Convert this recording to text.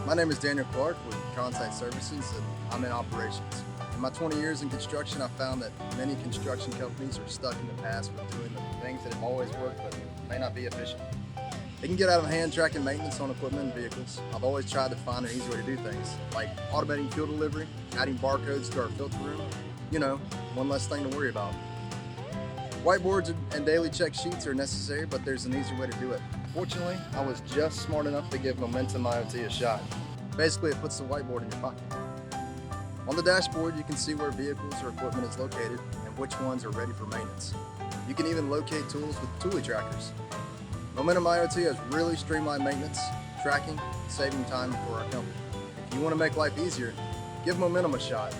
My name is Daniel Clark with Contact Services, and I'm in operations. In my 20 years in construction, I found that many construction companies are stuck in the past with doing the things that have always worked but may not be efficient. It can get out of hand tracking maintenance on equipment and vehicles. I've always tried to find an easy way to do things, like automating fuel delivery, adding barcodes to our filter room. One less thing to worry about. Whiteboards and daily check sheets are necessary, but there's an easier way to do it. Fortunately, I was just smart enough to give Momentum IoT a shot. Basically, it puts the whiteboard in your pocket. On the dashboard, you can see where vehicles or equipment is located and which ones are ready for maintenance. You can even locate tools with toolie trackers. Momentum IoT has really streamlined maintenance, tracking, and saving time for our company. If you want to make life easier, give Momentum a shot.